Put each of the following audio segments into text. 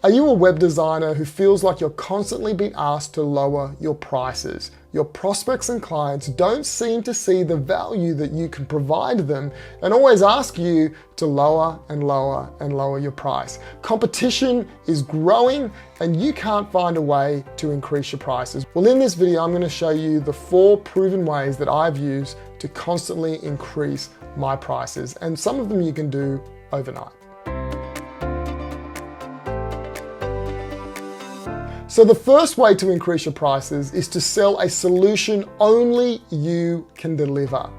Are you a web designer who feels like you're constantly being asked to lower your prices? Your prospects and clients don't seem to see the value that you can provide them and always ask you to lower and lower and lower your price. Competition is growing and you can't find a way to increase your prices. Well, in this video, I'm going to show you the 4 proven ways that I've used to constantly increase my prices, and some of them you can do overnight. So the first way to increase your prices is to sell a solution only you can deliver.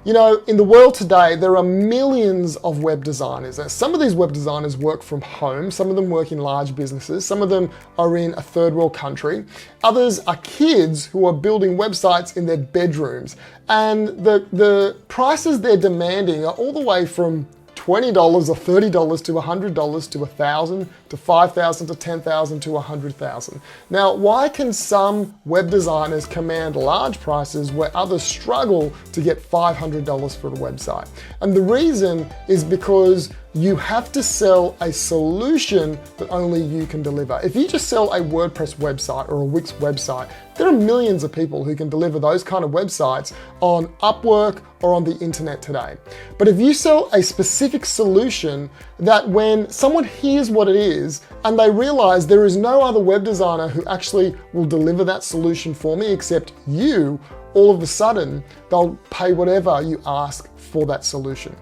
You know, in the world today, there are millions of web designers. Some of these web designers work from home, some of them work in large businesses, some of them are in a third world country. Others are kids who are building websites in their bedrooms. And the prices they're demanding are all the way from $20 or $30 to $100 to $1,000 to $5,000 to $10,000 to $100,000. Now, why can some web designers command large prices where others struggle to get $500 for a website? And the reason is because you have to sell a solution that only you can deliver. If you just sell a WordPress website or a Wix website, there are millions of people who can deliver those kind of websites on Upwork or on the internet today. But if you sell a specific solution that when someone hears what it is and they realize there is no other web designer who actually will deliver that solution for me except you, all of a sudden they'll pay whatever you ask for that solution.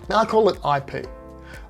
Now I call it IP.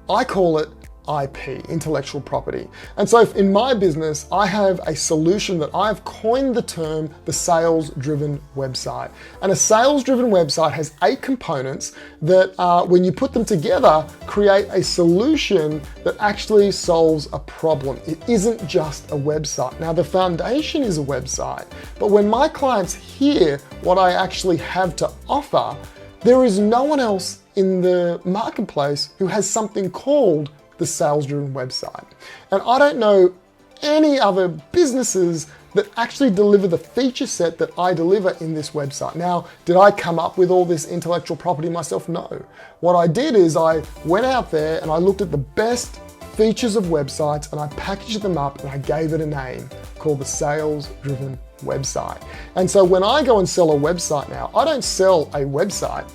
I call it IP, intellectual property. And so in my business, I have a solution that I've coined the term the sales-driven website. And a sales-driven website has 8 components that when you put them together, create a solution that actually solves a problem. It isn't just a website. Now the foundation is a website, but when my clients hear what I actually have to offer, there is no one else in the marketplace who has something called the sales-driven website. And I don't know any other businesses that actually deliver the feature set that I deliver in this website. Now, did I come up with all this intellectual property myself? No. What I did is I went out there and I looked at the best features of websites and I packaged them up and I gave it a name called the sales-driven website. And so when I go and sell a website now, I don't sell a website.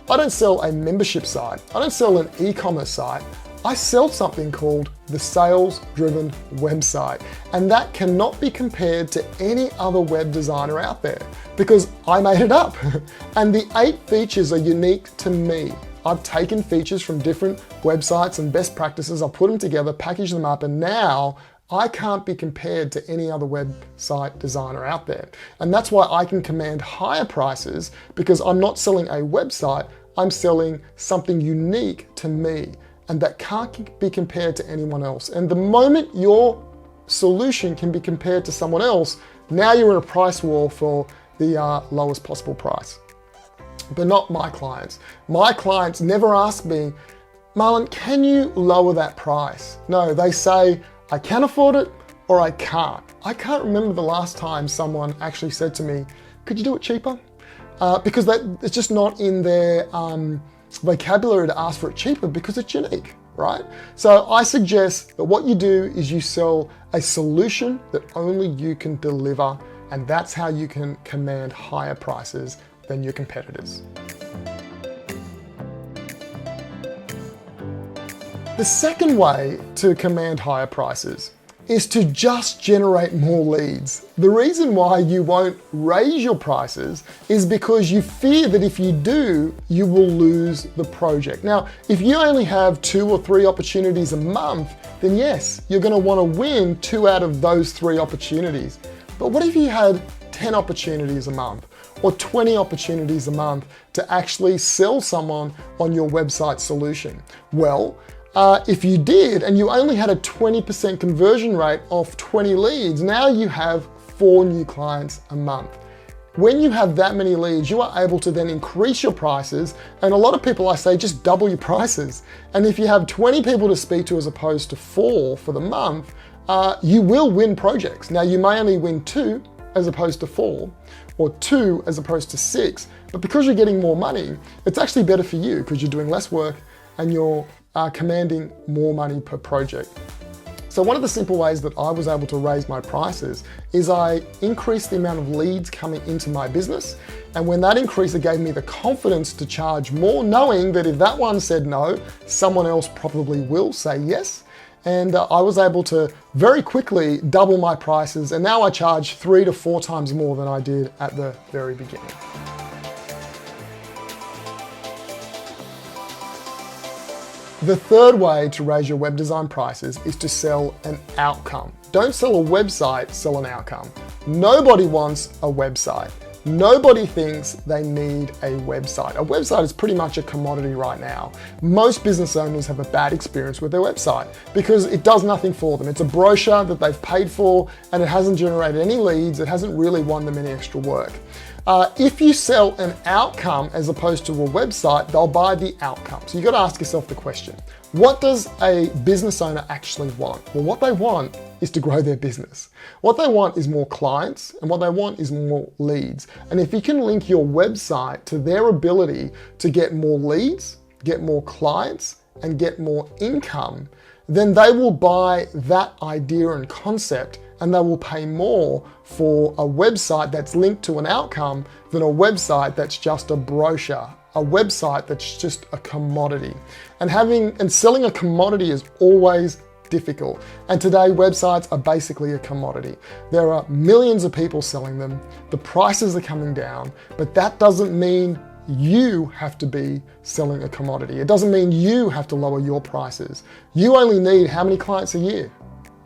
I don't sell a membership site. I don't sell an e-commerce site. I sell something called the sales-driven website. And that cannot be compared to any other web designer out there because I made it up. And the 8 features are unique to me. I've taken features from different websites and best practices, I've put them together, packaged them up, and now I can't be compared to any other website designer out there. And that's why I can command higher prices, because I'm not selling a website, I'm selling something unique to me and that can't be compared to anyone else. And the moment your solution can be compared to someone else, now you're in a price war for the lowest possible price. But not my clients. My clients never ask me, Marlon, can you lower that price? No, they say, I can afford it or I can't. I can't remember the last time someone actually said to me, could you do it cheaper? Because it's just not in their vocabulary to ask for it cheaper because it's unique, right? So I suggest that what you do is you sell a solution that only you can deliver, and that's how you can command higher prices than your competitors. The second way to command higher prices is to just generate more leads. The reason why you won't raise your prices is because you fear that if you do, you will lose the project. Now, if you only have 2 or 3 opportunities a month, then yes, you're gonna wanna win 2 out of those 3 opportunities. But what if you had 10 opportunities a month or 20 opportunities a month to actually sell someone on your website solution? Well, if you did and you only had a 20% conversion rate of 20 leads, now you have 4 new clients a month. When you have that many leads, you are able to then increase your prices. And a lot of people, I say, just double your prices. And if you have 20 people to speak to as opposed to 4 for the month, you will win projects. Now, you may only win 2 as opposed to 4, or 2 as opposed to 6, but because you're getting more money, it's actually better for you because you're doing less work and you're commanding more money per project. So one of the simple ways that I was able to raise my prices is I increased the amount of leads coming into my business. And when that increased, it gave me the confidence to charge more, knowing that if that one said no, someone else probably will say yes. And I was able to very quickly double my prices. And now I charge 3 to 4 times more than I did at the very beginning. The third way to raise your web design prices is to sell an outcome. Don't sell a website, sell an outcome. Nobody wants a website. Nobody thinks they need a website. A website is pretty much a commodity right now. Most business owners have a bad experience with their website because it does nothing for them. It's a brochure that they've paid for and it hasn't generated any leads. It hasn't really won them any extra work. If you sell an outcome as opposed to a website, they'll buy the outcome. So you got to ask yourself the question, what does a business owner actually want? Well, what they want is to grow their business. What they want is more clients, and what they want is more leads. And if you can link your website to their ability to get more leads, get more clients, and get more income, then they will buy that idea and concept, and they will pay more for a website that's linked to an outcome than a website that's just a brochure, a website that's just a commodity. And selling a commodity is always difficult. And today websites are basically a commodity. There are millions of people selling them. The prices are coming down, but that doesn't mean you have to be selling a commodity. It doesn't mean you have to lower your prices. You only need how many clients a year?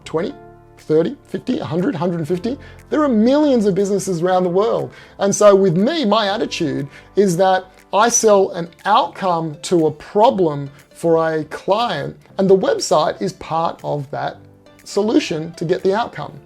20? 30, 50, 100, 150. There are millions of businesses around the world. And so with me, my attitude is that I sell an outcome to a problem for a client, and the website is part of that solution to get the outcome.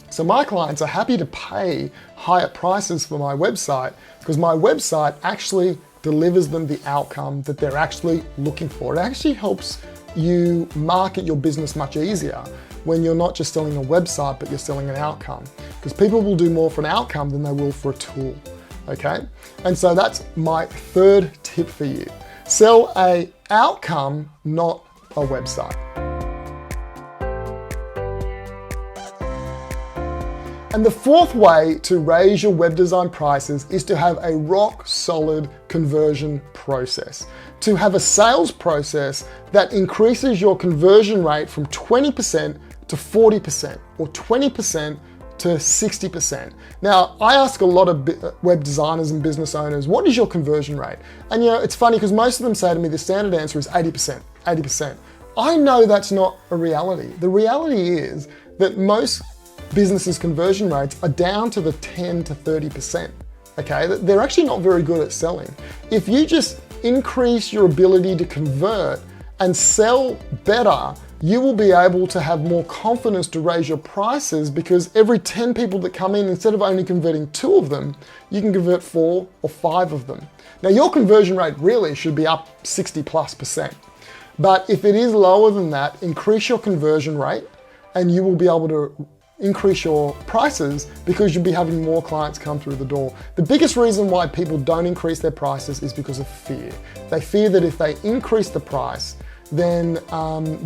So my clients are happy to pay higher prices for my website because my website actually delivers them the outcome that they're actually looking for. It actually helps you market your business much easier when you're not just selling a website, but you're selling an outcome. Because people will do more for an outcome than they will for a tool, okay? And so that's my third tip for you. Sell an outcome, not a website. And the fourth way to raise your web design prices is to have a rock solid conversion process. To have a sales process that increases your conversion rate from 20% to 40% or 20% to 60%. Now, I ask a lot of web designers and business owners, what is your conversion rate? And you know, it's funny because most of them say to me the standard answer is 80%, 80%. I know that's not a reality. The reality is that most businesses' conversion rates are down to the 10 to 30%, okay? They're actually not very good at selling. If you just increase your ability to convert and sell better, you will be able to have more confidence to raise your prices because every 10 people that come in, instead of only converting 2 of them, you can convert 4 or 5 of them. Now your conversion rate really should be up 60+%. But if it is lower than that, increase your conversion rate and you will be able to increase your prices because you'll be having more clients come through the door. The biggest reason why people don't increase their prices is because of fear. They fear that if they increase the price, then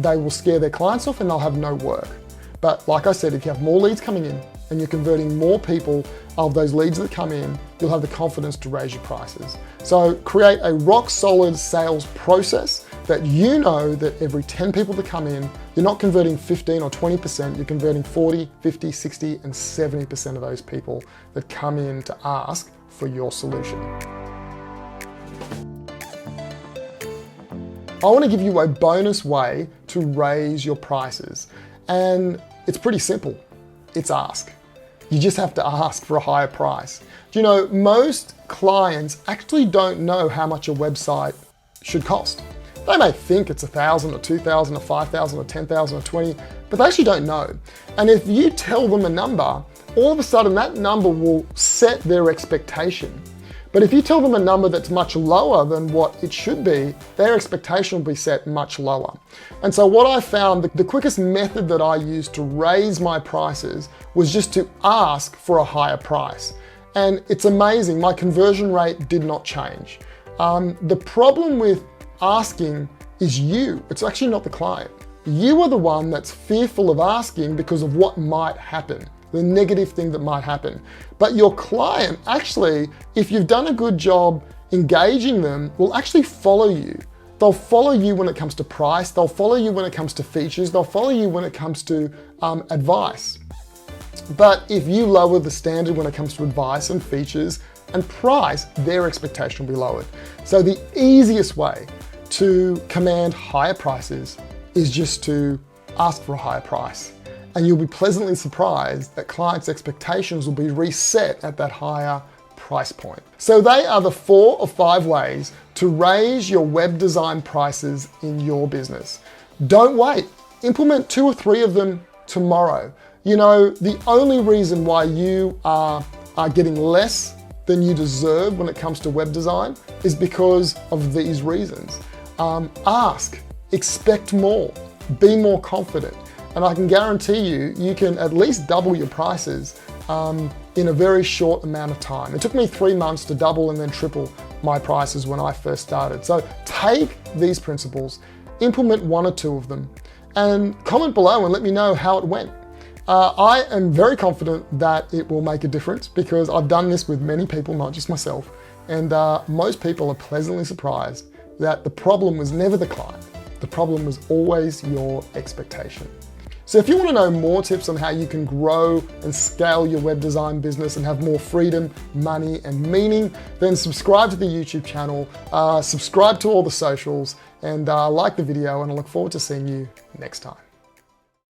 they will scare their clients off and they'll have no work. But like I said, if you have more leads coming in and you're converting more people of those leads that come in, you'll have the confidence to raise your prices. So create a rock solid sales process that you know that every 10 people that come in, you're not converting 15 or 20%, you're converting 40, 50, 60, and 70% of those people that come in to ask for your solution. I want to give you a bonus way to raise your prices. And it's pretty simple. It's ask. You just have to ask for a higher price. Do you know, most clients actually don't know how much a website should cost. They may think it's $1,000 or $2,000 or $5,000 or $10,000 or $20,000, but they actually don't know. And if you tell them a number, all of a sudden that number will set their expectation. But if you tell them a number that's much lower than what it should be, their expectation will be set much lower. And so what I found, the quickest method that I used to raise my prices was just to ask for a higher price. And it's amazing, my conversion rate did not change. The problem with asking is you, it's actually not the client. You are the one that's fearful of asking because of what might happen, the negative thing that might happen. But your client actually, if you've done a good job engaging them, will actually follow you. They'll follow you when it comes to price, they'll follow you when it comes to features, they'll follow you when it comes to advice. But if you lower the standard when it comes to advice and features and price, their expectation will be lowered. So the easiest way to command higher prices is just to ask for a higher price. And you'll be pleasantly surprised that clients' expectations will be reset at that higher price point. So they are the 4 or 5 ways to raise your web design prices in your business. Don't wait. Implement 2 or 3 of them tomorrow. You know, the only reason why you are getting less than you deserve when it comes to web design is because of these reasons. Ask, expect more, be more confident. And I can guarantee you, you can at least double your prices in a very short amount of time. It took me 3 months to double and then triple my prices when I first started. So take these principles, implement 1 or 2 of them, and comment below and let me know how it went. I am very confident that it will make a difference because I've done this with many people, not just myself, and most people are pleasantly surprised that the problem was never the client. The problem was always your expectation. So if you want to know more tips on how you can grow and scale your web design business and have more freedom, money, and meaning, then subscribe to the YouTube channel, subscribe to all the socials, and like the video, and I look forward to seeing you next time.